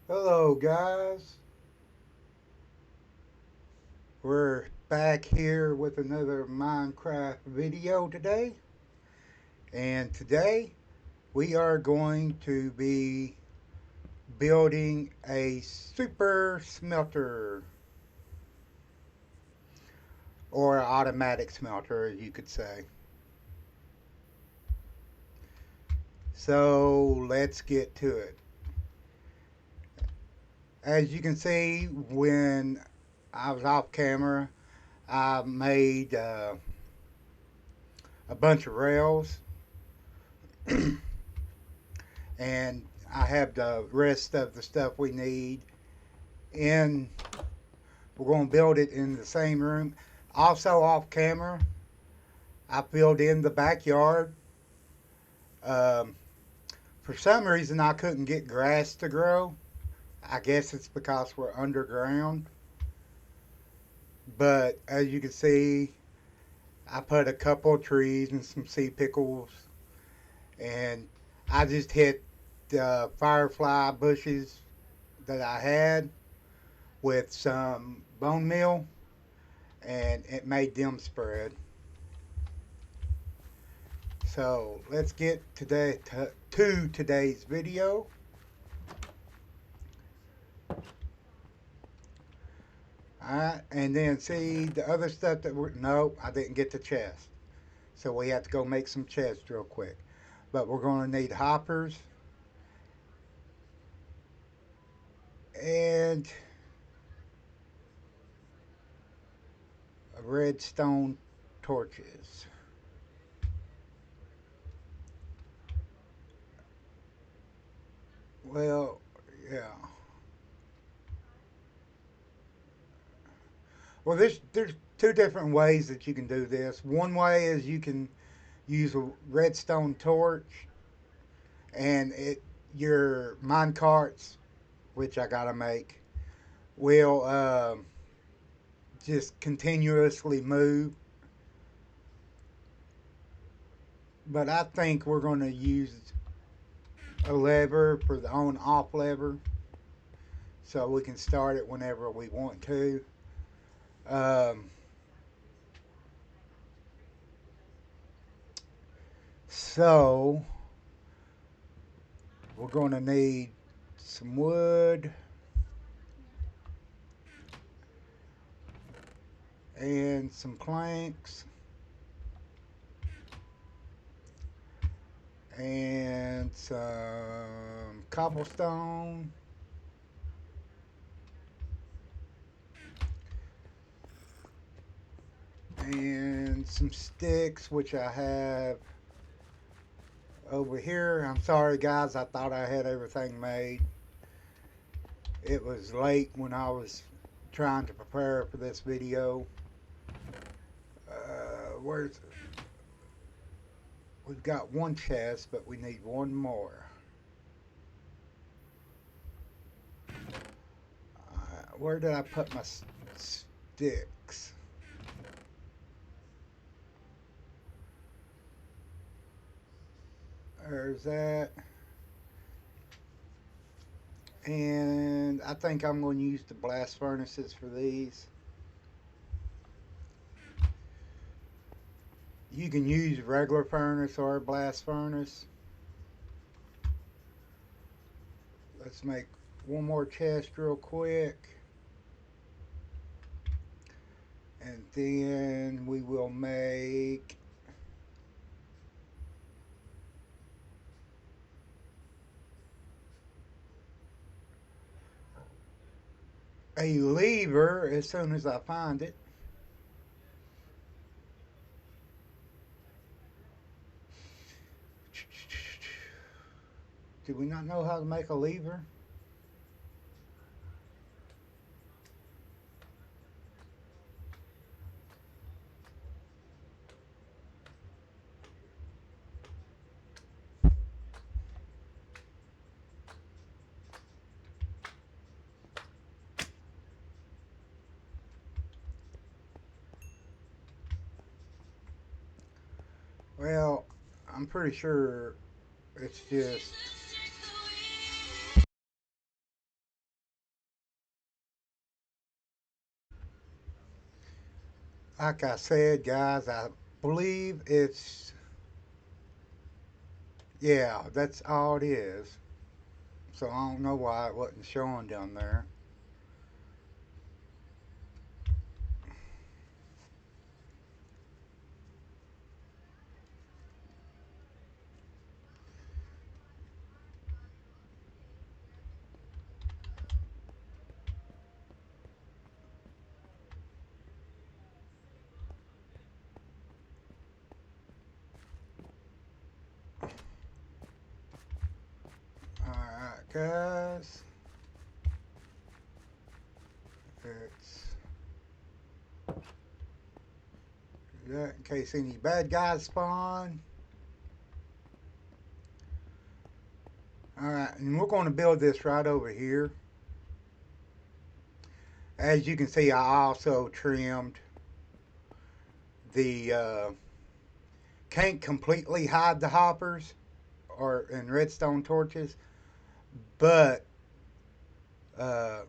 Hello guys, we're back here with another Minecraft video today, and today we are going to be building a super smelter, or automatic smelter as you could say. So let's get to it. As you can see, when I was off camera, I made a bunch of rails and I have the rest of the stuff we need in. We're going to build it in the same room. Also, off camera, I filled in the backyard. Um, for some reason, I couldn't get grass to grow. I guess it's because we're underground. But as you can see, I put a couple of trees and some sea pickles, and I just hit the firefly bushes that I had with some bone meal, and it made them spread. So let's get to today's video. Alright, and then see the other stuff that we're, no, I didn't get the chest. So we have to go make some chests real quick. But we're going to need hoppers and redstone torches. Well, yeah. Well, there's two different ways that you can do this. One way is you can use a redstone torch, and it your mine carts, which I gotta make, will just continuously move. But I think we're going to use a lever for the on off lever so we can start it whenever we want to. Um, so we're going to need some wood and some planks and some cobblestone and some sticks, which I have over here. I'm sorry, guys. I thought I had everything made. It was late when I was trying to prepare for this video. Where's We've got one chest, but we need one more. Where did I put my sticks? There's that. And I think I'm going to use the blast furnaces for these. You can use regular furnace or a blast furnace. Let's make one more chest real quick. And then we will make a lever as soon as I find it. Do we not know how to make a lever? Well, I'm pretty sure it's just Like I said, guys, I believe it's, yeah, that's all it is. So I don't know why it wasn't showing down there. Alright, guys. It's that in case any bad guys spawn. Alright, and we're going to build this right over here. As you can see, I also trimmed the can't completely hide the hoppers or in redstone torches, but uh,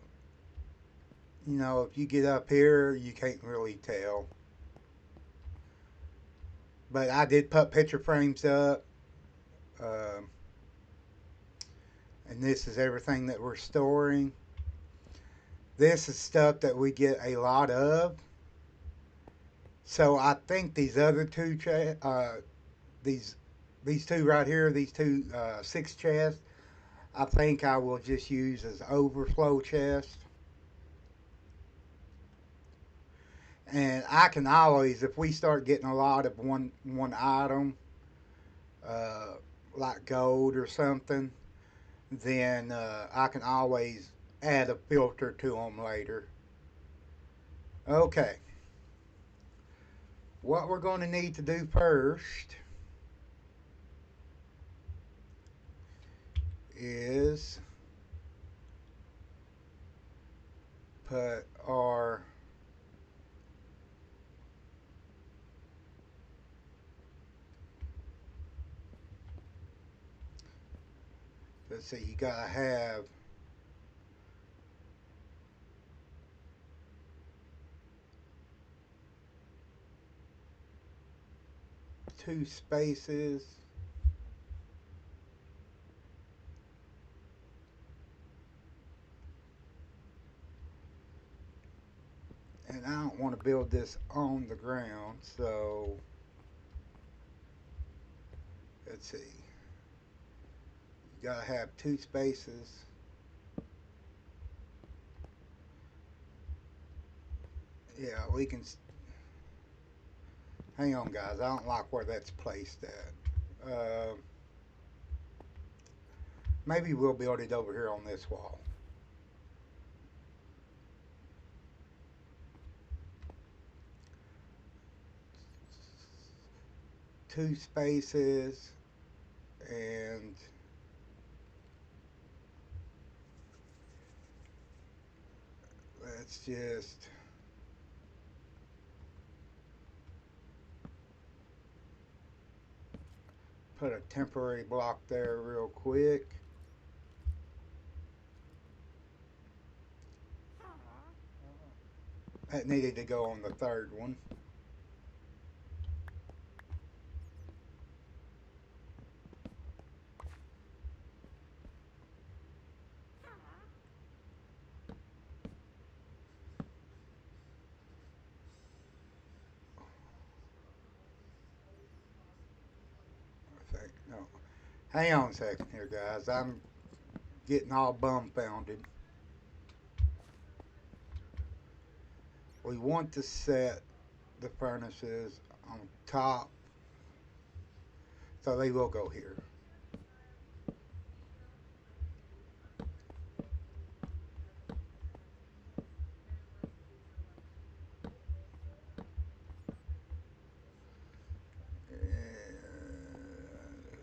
if you get up here, you can't really tell. But I did put picture frames up, um, and this is everything that we're storing. This is stuff that we get a lot of. So I think these other these these two right here, these two six chests, I think I will just use as overflow chests. And I can always, if we start getting a lot of one item, uh, like gold or something, then I can always add a filter to them later. Okay, what we're going to need to do first is put our, let's see, you gotta have two spaces. And I don't want to build this on the ground, so let's see. You gotta have two spaces. Yeah, we can. Hang on, guys. I don't like where that's placed at. Maybe we'll build it over here on this wall. Two spaces, and let's just put a temporary block there real quick. That needed to go on the third one. I think no. Hang on a second here, guys. I'm getting all bumfounded. We want to set the furnaces on top, so they will go here.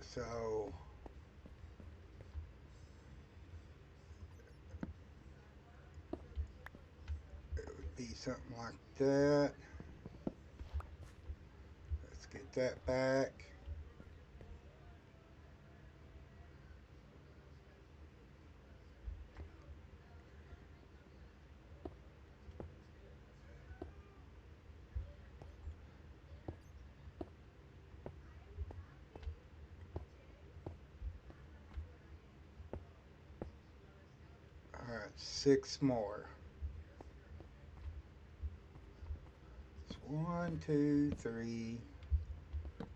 So it would be something like that. Let's get that back. 6 more. It's 1, 2, 3,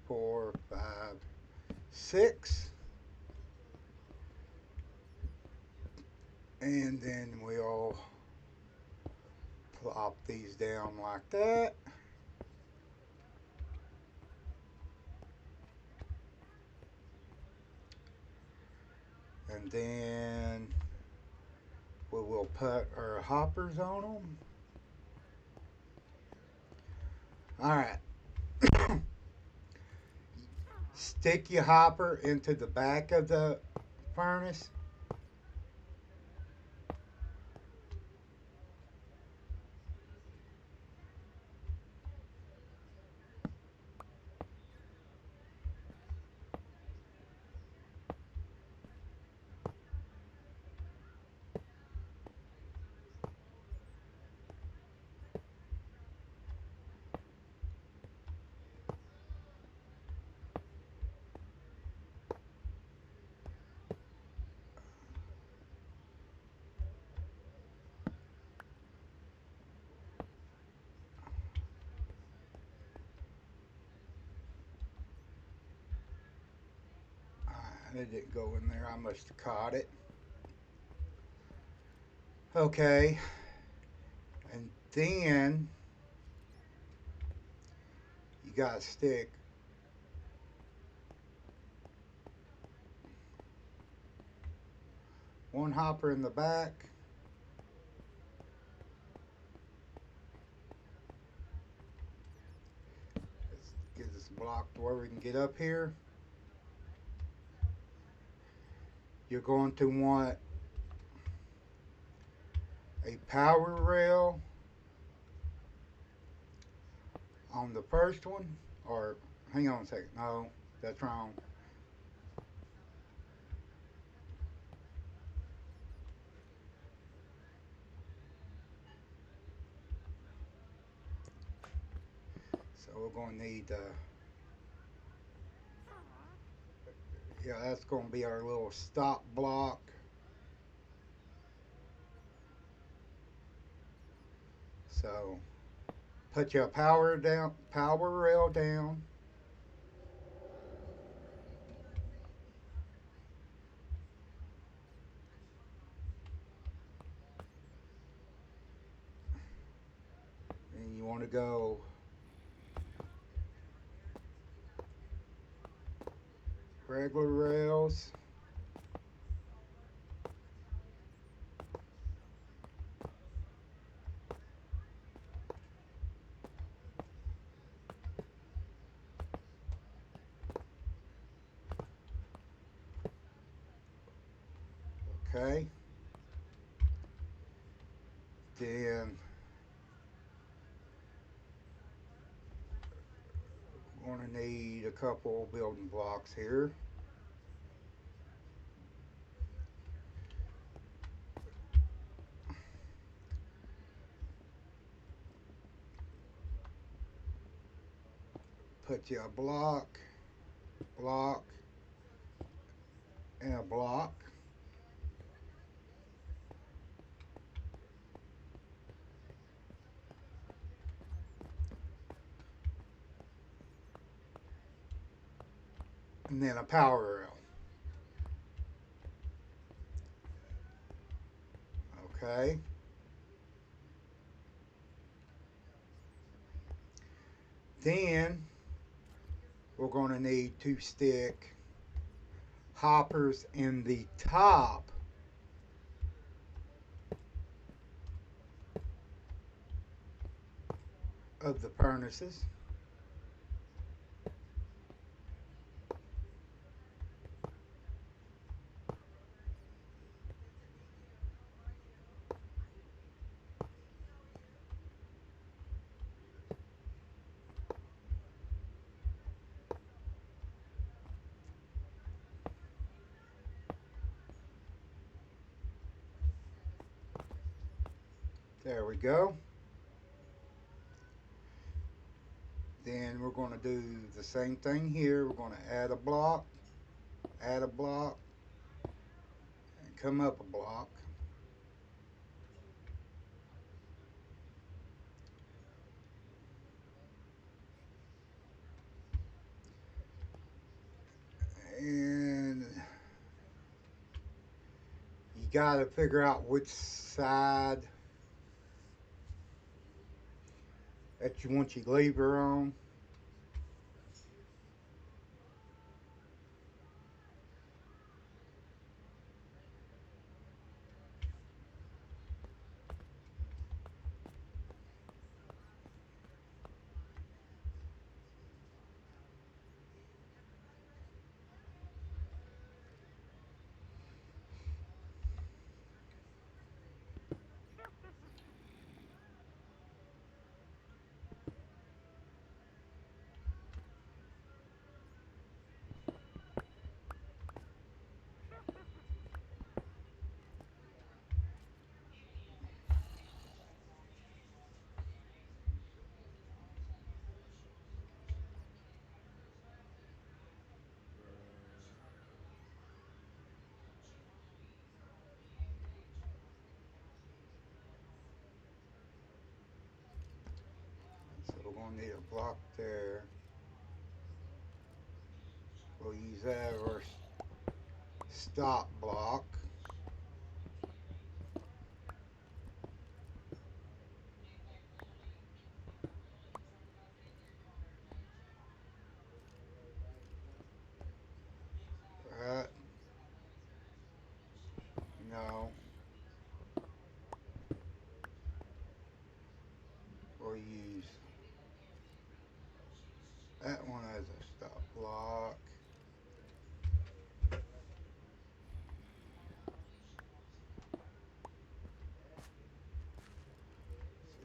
4, 5, 6. And then we'll plop these down like that. And then we will put our hoppers on them. All right. Stick your hopper into the back of the furnace. It didn't go in there. I must have caught it. Okay. And then you got to stick one hopper in the back. Let's get this block to where we can get up here. You're going to want a power rail on the first one, or hang on a second. No, that's wrong. So we're going to need, yeah, that's going to be our little stop block. So put your power rail down. And you want to go regular rails. Okay. Then we're going to need a couple building blocks here. Put you a block, block, and a block. And then a power rail. Okay. Then we're going to need to stick hoppers in the top of the furnaces. There we go. Then we're going to do the same thing here. We're going to add a block, and come up a block. got to figure out which side that you want your lever on. So we're going to need a block there. We'll use that as our stop block. Right? No, we'll use that one as a stop block. So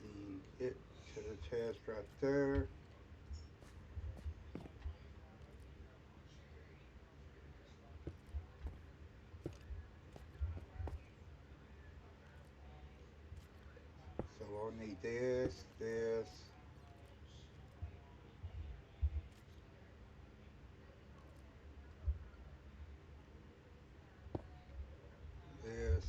you can get to the test right there. So we'll need this, this, this.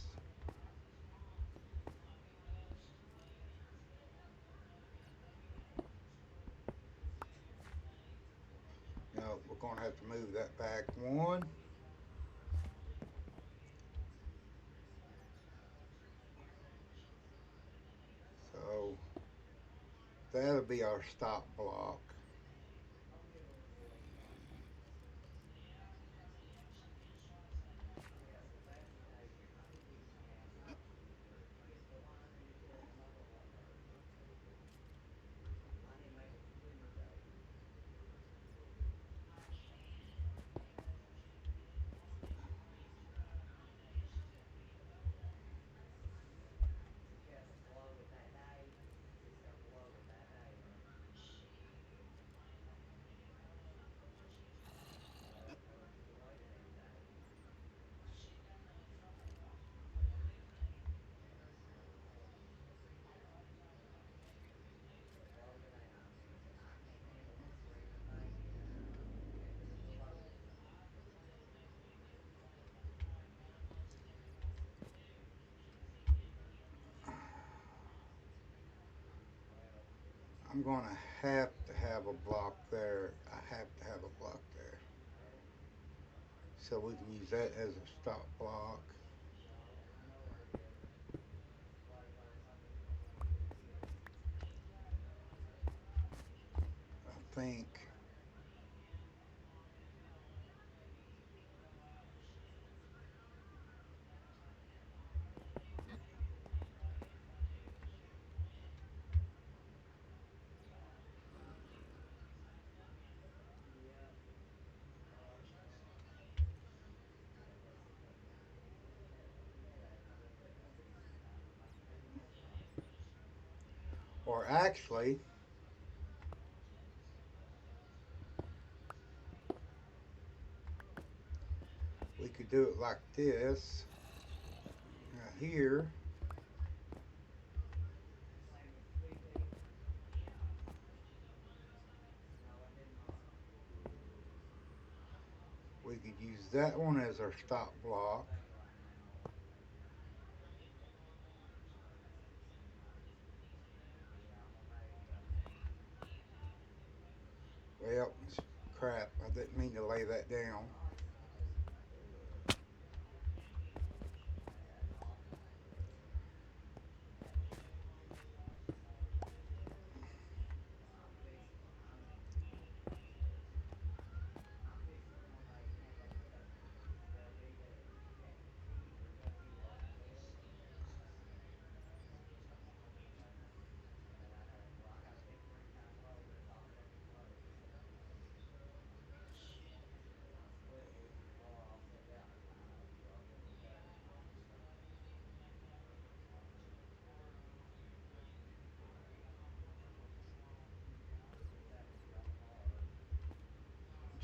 Now we're going to have to move that back one. So that'll be our stop block. I'm going to have a block there. I have to have a block there. So we can use that as a stop block. I think. Or actually, we could do it like this. Now here, we could use that one as our stop block. Well, crap, I didn't mean to lay that down.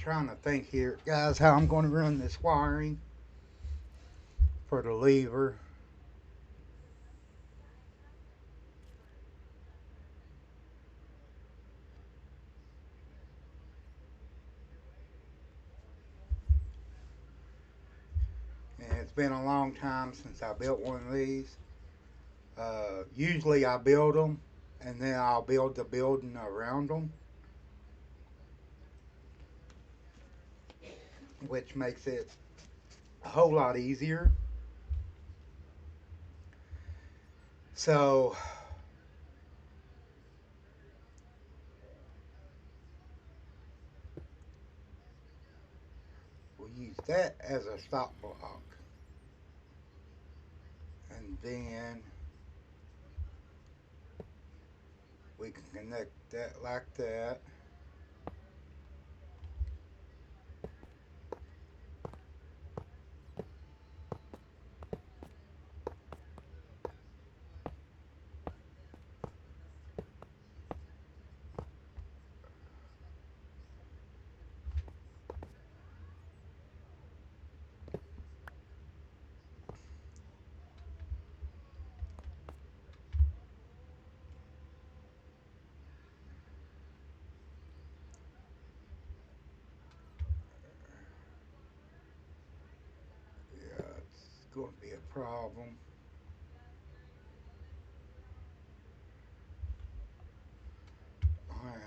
trying to think here, guys, how I'm going to run this wiring for the lever. And it's been a long time since I built one of these. Usually I build them and then I'll build the building around them, which makes it a whole lot easier. So we'll use that as a stop block. And then we can connect that like that. Yeah, it's going to be a problem. Alright.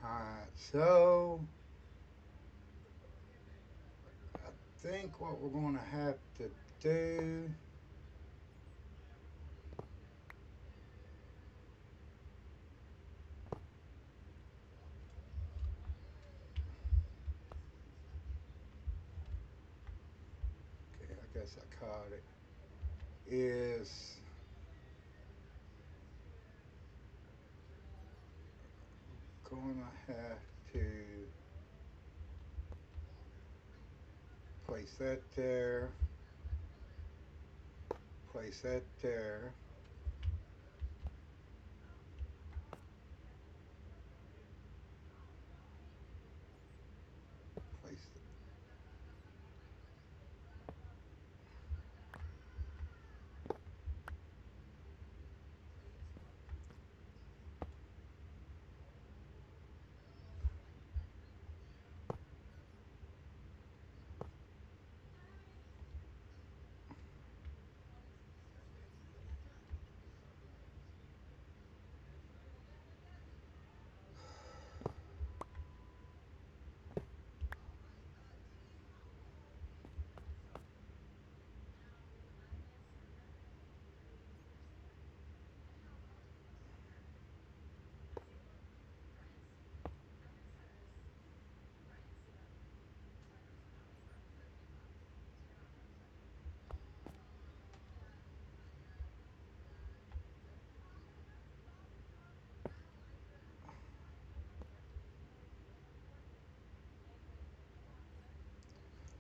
Alright, so I think what we're going to have to do. Okay, I guess I caught it. Is going to have to place that there, place that there, place.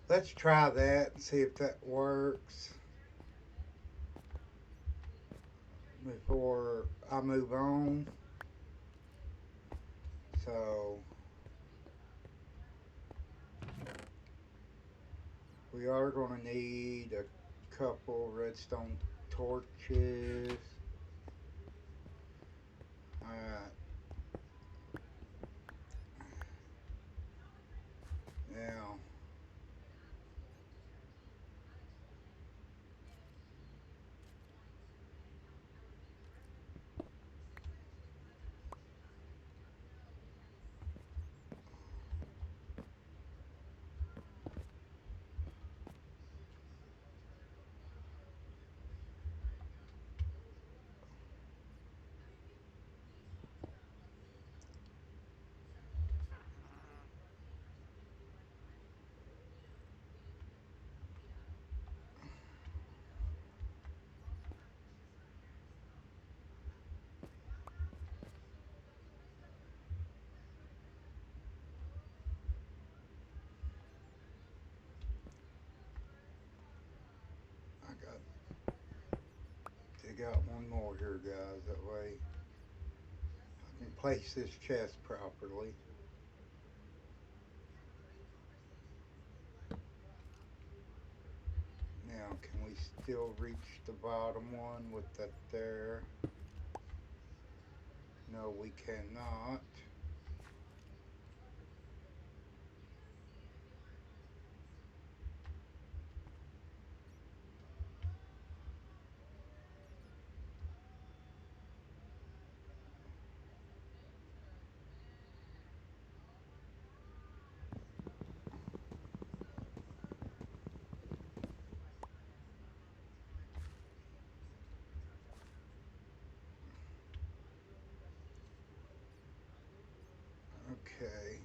Let's try that and see if that works before I move on. So we are going to need a couple redstone torches. Alright, now got one more here, guys. That way I can place this chest properly. Now, can we still reach the bottom one with that there? No, we cannot. Okay.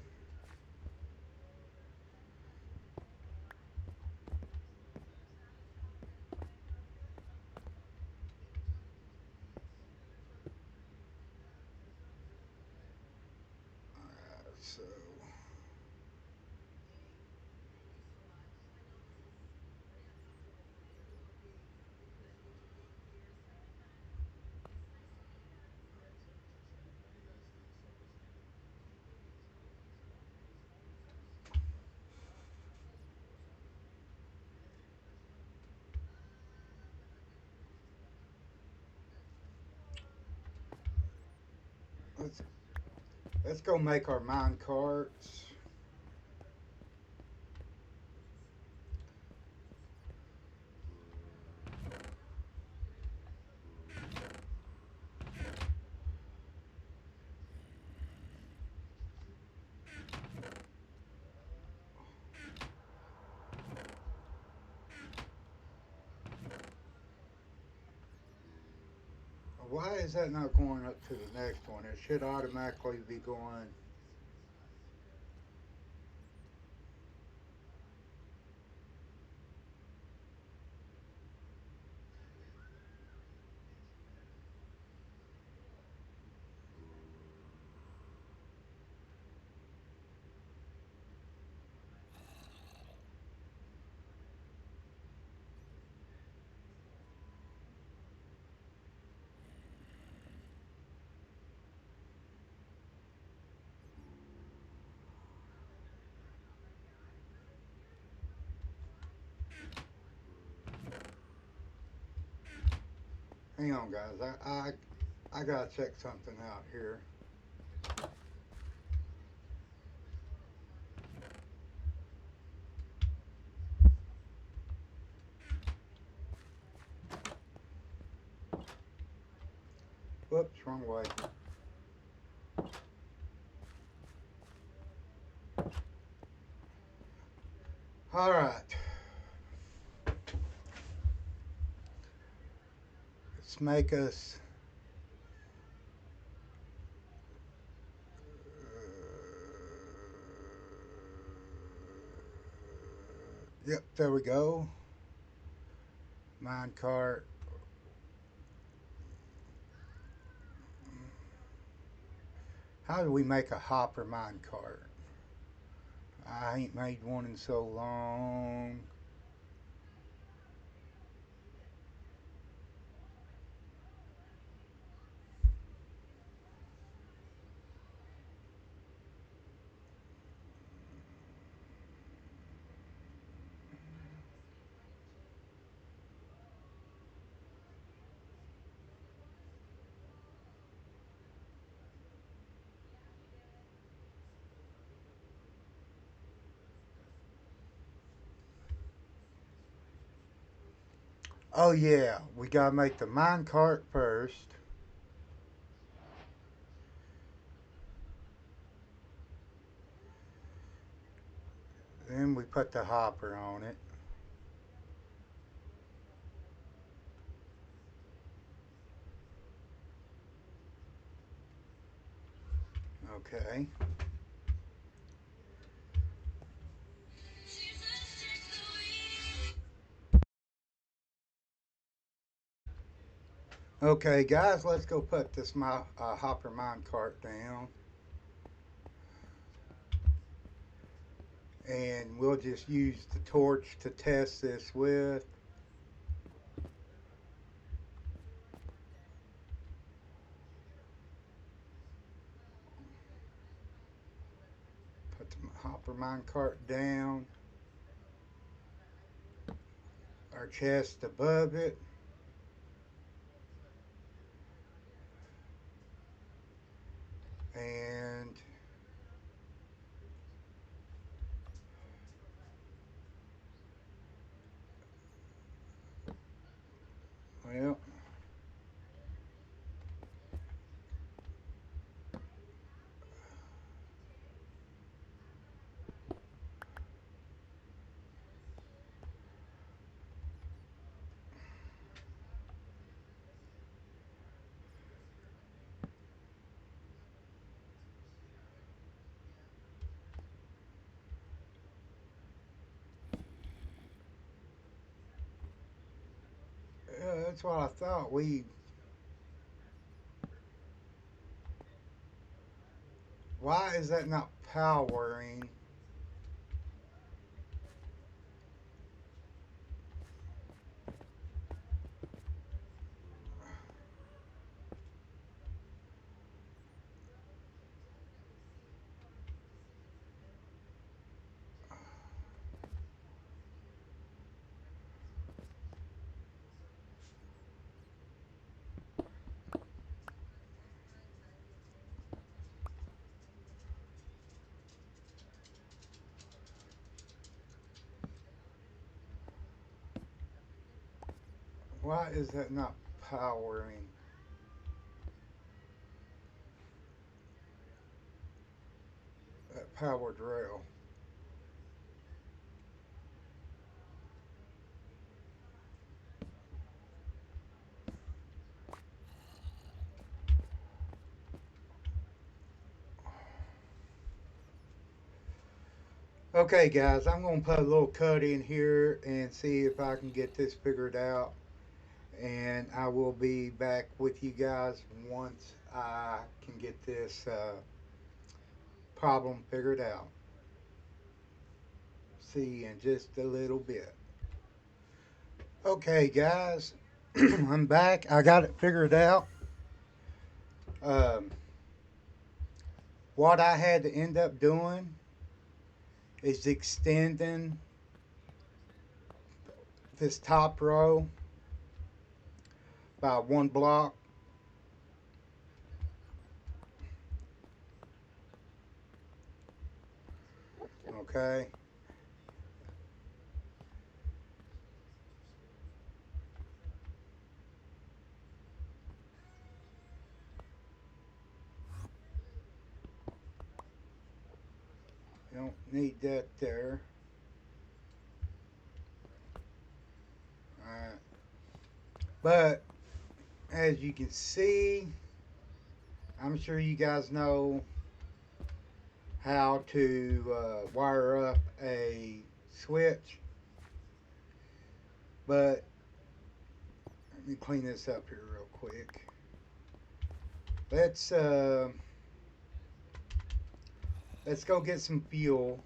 So let's let's go make our mine carts. Why is that not going up to the next one? It should automatically be going. Hang on, guys. I gotta check something out here. Whoops, wrong way. All right. Let's make us. Yep, there we go. Mine cart. How do we make a hopper mine cart? I ain't made one in so long. Oh yeah, we gotta make the mine cart first. Then we put the hopper on it. Okay. Okay, guys, let's go put this hopper mine cart down. And we'll just use the torch to test this with. the hopper mine cart down, our chest above it, and well, yeah, that's what I thought. Why is that not powering? Why is that not powering? That powered rail. Okay, guys, I'm going to put a little cut in here and see if I can get this figured out. And I will be back with you guys once I can get this problem figured out. See you in just a little bit. Okay, guys, I'm back. I got it figured out. Um, what I had to end up doing is extending this top row by 1 block. Okay. You don't need that there. Alright. But as you can see, I'm sure you guys know how to wire up a switch. But let me clean this up here real quick. Let's uh, let's go get some fuel.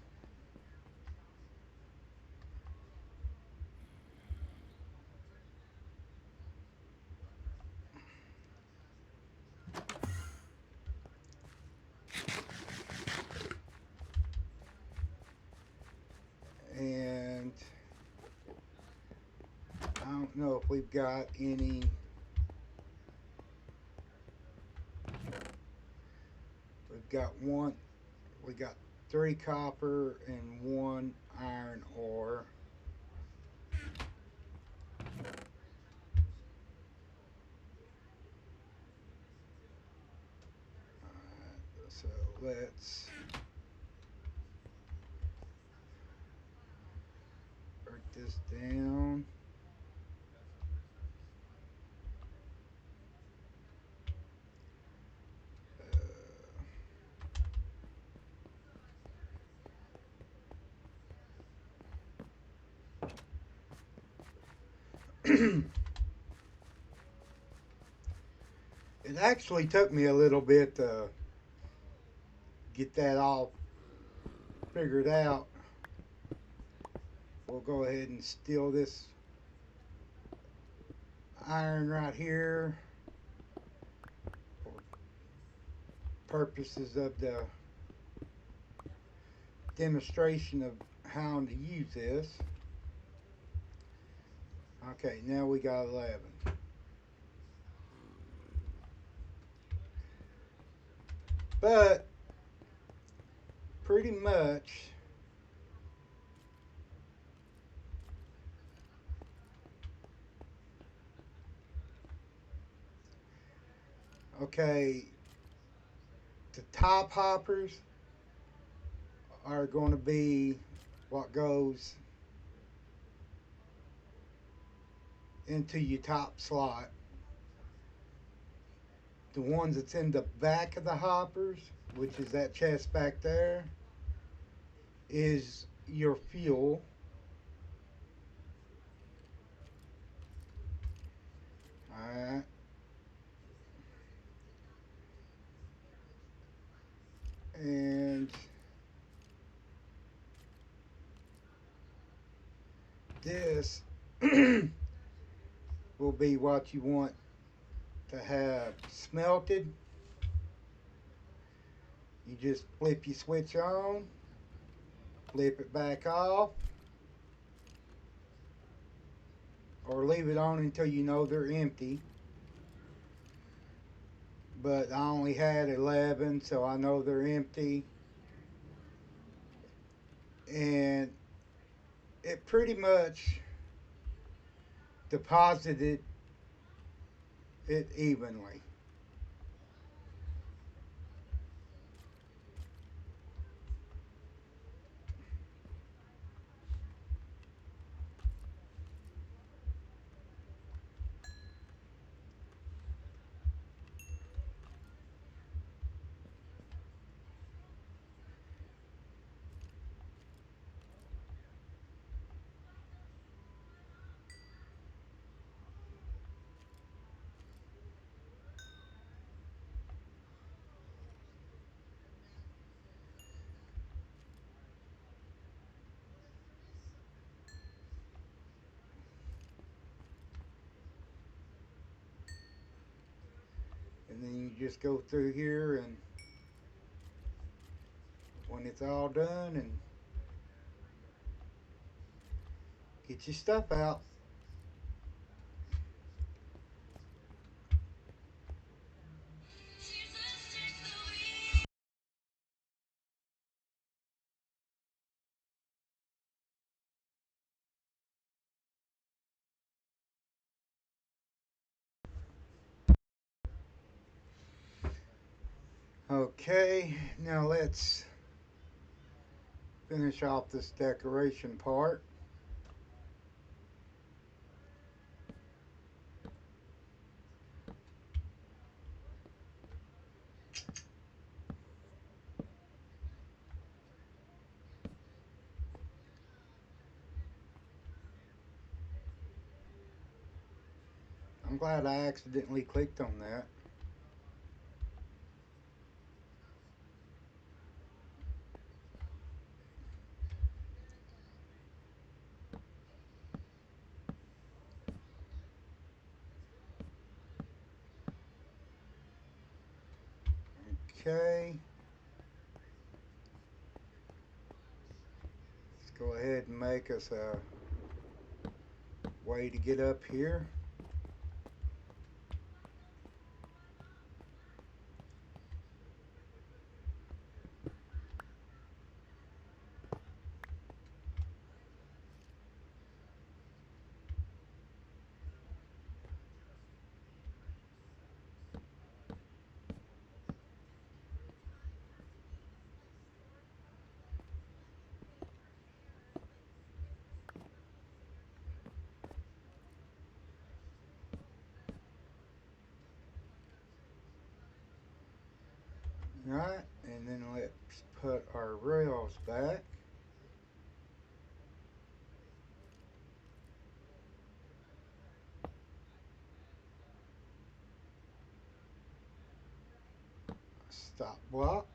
And I don't know if we've got any. We've got one. We got 3 copper and 1 iron ore. Alright, so let's break this down. It actually took me a little bit to get that all figured out. We'll go ahead and steal this iron right here for purposes of the demonstration of how to use this. Okay, now we got 11. But pretty much, okay, the top hoppers are going to be what goes into your top slot. The ones that's in the back of the hoppers, which is that chest back there, is your fuel. Alright. And this will be what you want to have smelted. You just flip your switch on, flip it back off, or leave it on until you know they're empty. But I only had 11, so I know they're empty. And it pretty much deposited it evenly. And then you just go through here, and when it's all done, and get your stuff out. Okay, now let's finish off this decoration part. I'm glad I accidentally clicked on that. Okay, let's go ahead and make us a way to get up here. Right, and then let's put our rails back. Stop block.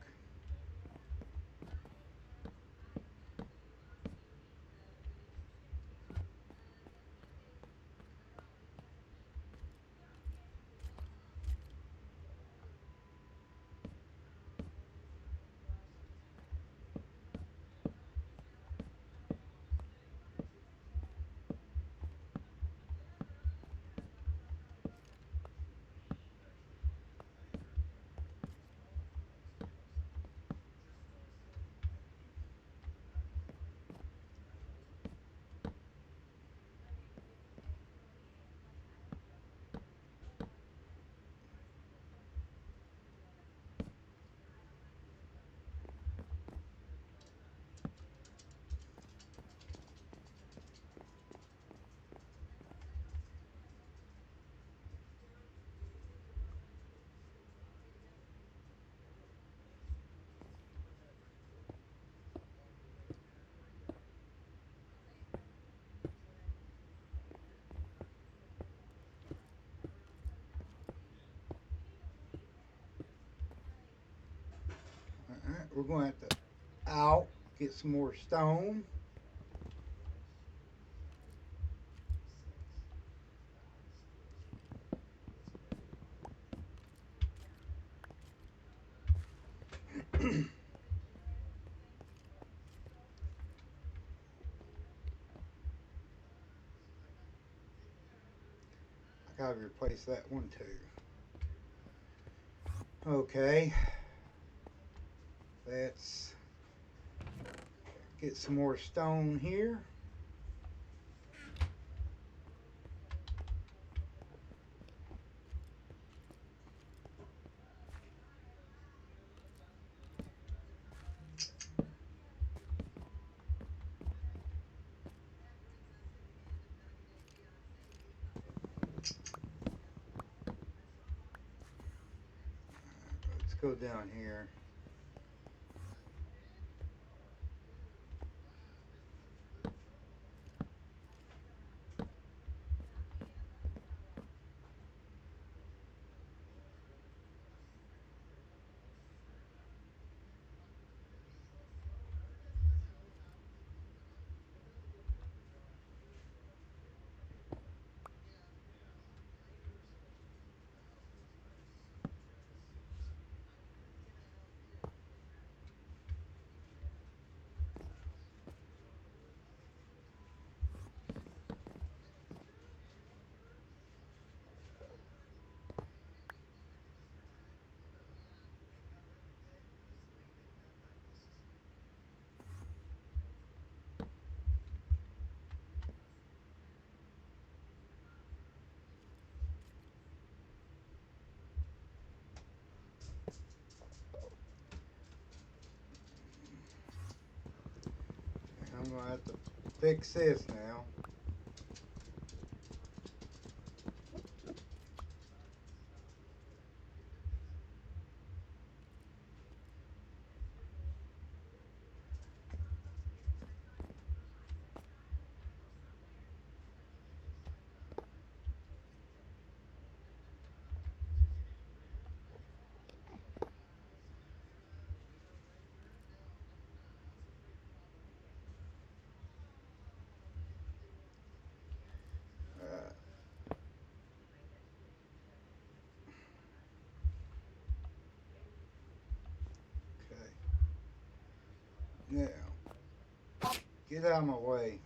we're going to have to out, get some more stone. I gotta replace that one too. Okay, let's get some more stone here. Let's go down here. I'm gonna have to fix this now. Uh, okay, now get out of my way.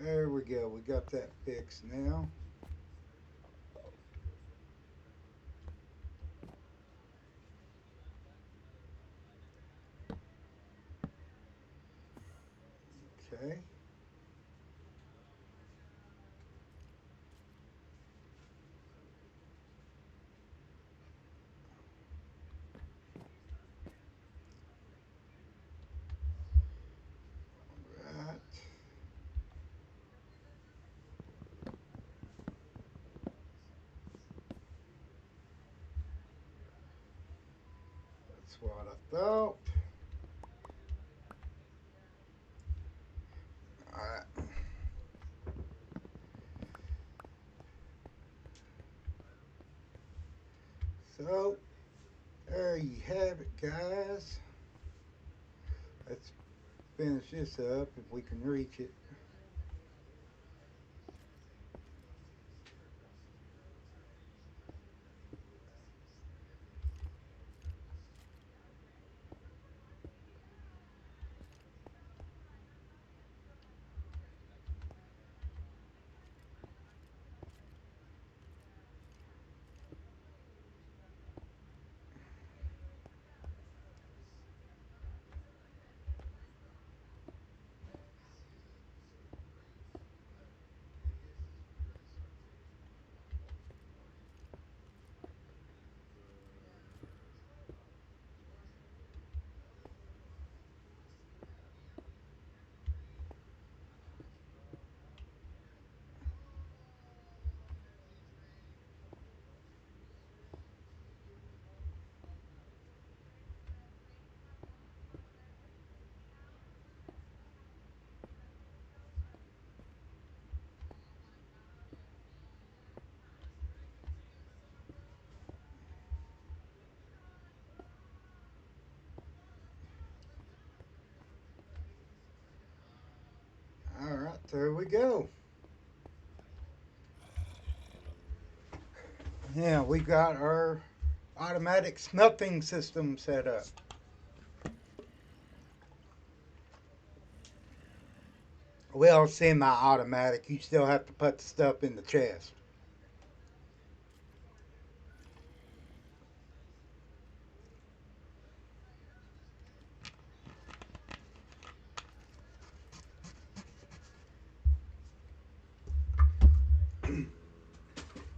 There we go. We got that fixed now. Okay. Right. That's what I thought. Alright. So there you have it, guys. Let's finish this up if we can reach it. There we go. Yeah, we got our automatic smelting system set up. Well, semi-automatic. You still have to put the stuff in the chest.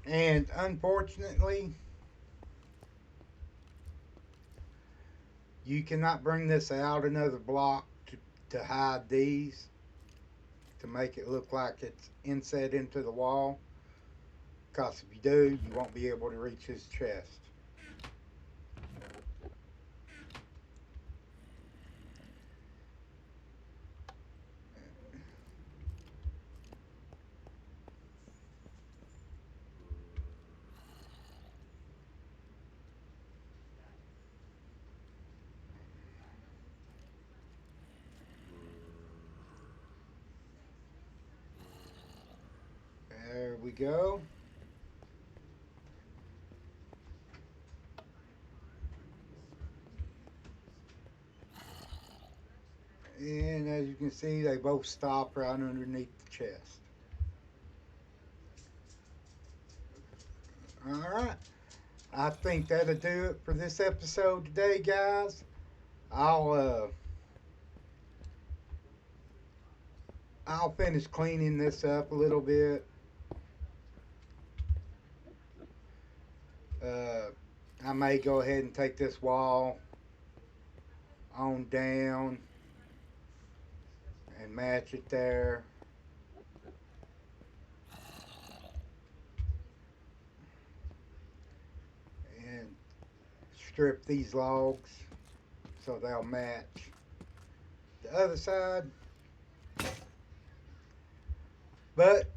And unfortunately, you cannot bring this out another block to hide these, to make it look like it's inset into the wall. Because if you do, you won't be able to reach his chest. There we go. And as you can see, they both stop right underneath the chest. All right. I think that'll do it for this episode today, guys. I'll uh, I'll finish cleaning this up a little bit. Uh, I may go ahead and take this wall on down and match it there, and strip these logs so they'll match the other side. But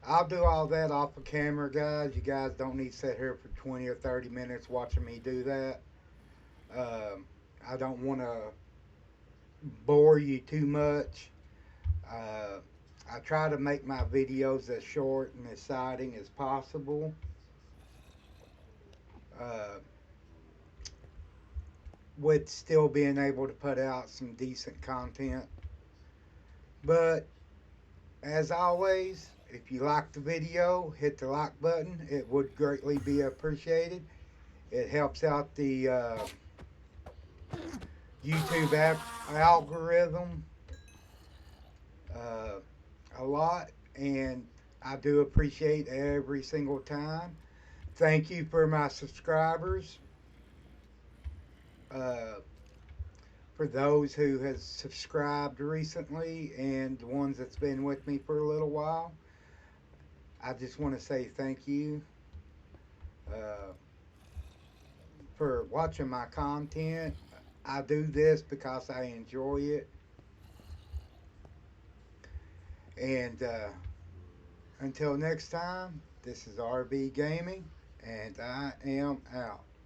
I'll do all that off of camera, guys. You guys don't need to sit here for 20 or 30 minutes watching me do that. Um, I don't want to bore you too much. Uh, I try to make my videos as short and exciting as possible, uh, with still being able to put out some decent content. But as always, if you like the video, hit the like button. It would greatly be appreciated. It helps out the YouTube algorithm uh, a lot, and I do appreciate every single time. Thank you for my subscribers. Uh, for those who has subscribed recently and the ones that's been with me for a little while, I just want to say thank you uh, for watching my content. I do this because I enjoy it. And until next time, this is RB Gaming, and I am out.